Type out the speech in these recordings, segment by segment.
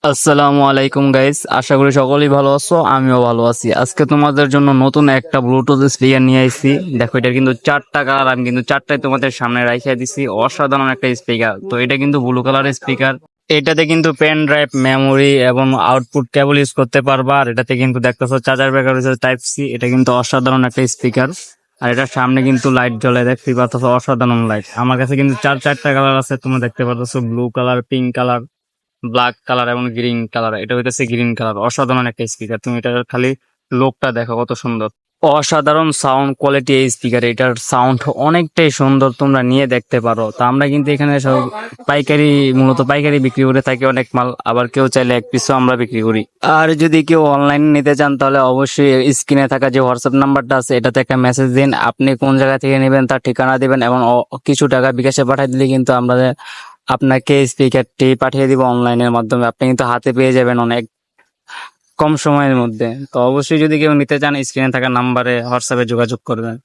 আসসালামু আলাইকুম গাইস, আশা করি সকলেই ভালো আছো। আমিও ভালো আছি। আজকে তোমাদের জন্য নতুন একটা ব্লুটুথ স্পিকার নিয়ে আইছি। দেখো, এটা কিন্তু চারটা কালার, আমি কিন্তু চারটাই তোমাদের সামনে রাইখা দিছি। অসাধারণ একটা স্পিকার। তো এটা কিন্তু ব্লু কালার স্পিকার। এটাতে কিন্তু পেন ড্রাইভ, মেমোরি এবং আউটপুট কেবল ইউজ করতে পারবা। আর এটাতে কিন্তু দেখতেছো চার্জার ব্যাকআপ হচ্ছে টাইপ সি। এটা কিন্তু অসাধারণ একটা স্পিকার। আর এটার সামনে কিন্তু লাইট জ্বলে, দেখতে পাচ্ছ অসাধারণ লাইট। আমার কাছে কিন্তু চারটা কালার আছে, তোমরা দেখতে পাচ্ছ blue colour, pink colour, black colour এবং গ্রিন কালার। এটা হইতেছে গ্রিন কালার। অসাধারণ একটা স্পিকার। তুমি এটার খালি লোকটা দেখো কত সুন্দর। অসাধারণ সাউন্ড কোয়ালিটি এই স্পিকার। এটার সাউন্ড অনেকটাই সুন্দর, তোমরা নিয়ে দেখতে পারো। তো আমরা কিন্তু এখানে সব পাইকারি, মূলত পাইকারি বিক্রি করে থাকি অনেক মাল। আবার কেউ চাইলে এক পিসও আমরা বিক্রি করি। আর যদি কেউ অনলাইনে নিতে চান তাহলে অবশ্যই স্ক্রিনে থাকা যে হোয়াটসঅ্যাপ নাম্বারটা আছে এটাতে একটা মেসেজ দিন। আপনি কোন জায়গা থেকে নেবেন তার ঠিকানা দিবেন এবং কিছু টাকা বিকাশে পাঠিয়ে দিলে কিন্তু আমরা আপনাকে স্পিকারটি পাঠিয়ে দিব অনলাইনের মাধ্যমে। আপনি কিন্তু হাতে পেয়ে যাবেন অনেক কম সময়ের মধ্যে। তো অবশ্যই যদি কেউ নিতে চান স্ক্রিনে থাকা নাম্বারে হোয়াটসঅ্যাপে যোগাযোগ করবেন।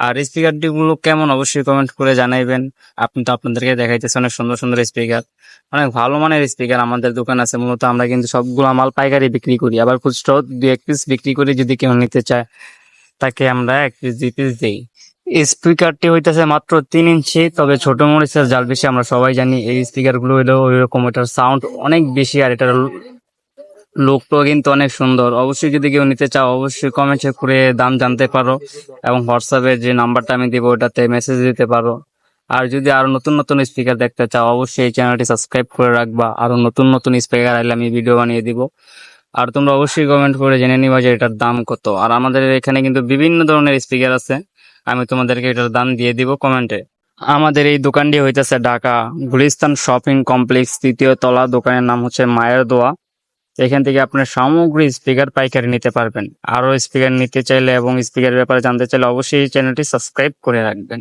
আর স্পিকারটি গুলো কেমন অবশ্যই কমেন্ট করে জানাইবেন। আপনি তো আপনাদেরকে দেখাইতেছে অনেক সুন্দর সুন্দর স্পিকার, অনেক ভালো মানের স্পিকার আমাদের দোকান আছে। মূলত আমরা কিন্তু সবগুলো মাল পাইকারি বিক্রি করি, আবার খুচরাও দুই এক পিস বিক্রি করি। যদি কেউ নিতে চায় তাকে আমরা এক পিস দুই পিস দিই। স্পিকারটি হইতেছে মাত্র 3 ইঞ্চি, তবে ছোট মরিচের জাল বেশি আমরা সবাই জানি। এই স্পিকার গুলো হইলেও ওইরকম, এটার সাউন্ড অনেক বেশি আর এটার লুকটাও কিন্তু অনেক সুন্দর। অবশ্যই যদি কেউ নিতে চাও অবশ্যই কমেন্টে করে দাম জানতে পারো এবং হোয়াটসঅ্যাপে যে নাম্বারটা আমি দিব ওটাতে মেসেজ দিতে পারো। আর যদি আরো নতুন নতুন স্পিকার দেখতে চাও অবশ্যই এই চ্যানেলটি সাবস্ক্রাইব করে রাখবা। আরো নতুন নতুন স্পিকার আইলে আমি ভিডিও বানিয়ে দিব। আর তোমরা অবশ্যই কমেন্ট করে জেনে নিবা যে এটার দাম কত। আর আমাদের এখানে কিন্তু বিভিন্ন ধরনের স্পিকার আছে, আমি তোমাদেরকে এটার দাম দিয়ে দিব কমেন্টে। আমাদের এই দোকানটি হইতেছে ঢাকা গুলিস্তান শপিং কমপ্লেক্স, 3য় তলা। দোকানের নাম হচ্ছে মায়ের দোয়া। এখান থেকে আপনার সামগ্রী স্পিকার পাইকারি নিতে পারবেন। আরো স্পিকার নিতে চাইলে এবং স্পিকার ব্যাপারে জানতে চাইলে অবশ্যই এই চ্যানেলটি সাবস্ক্রাইব করে রাখবেন।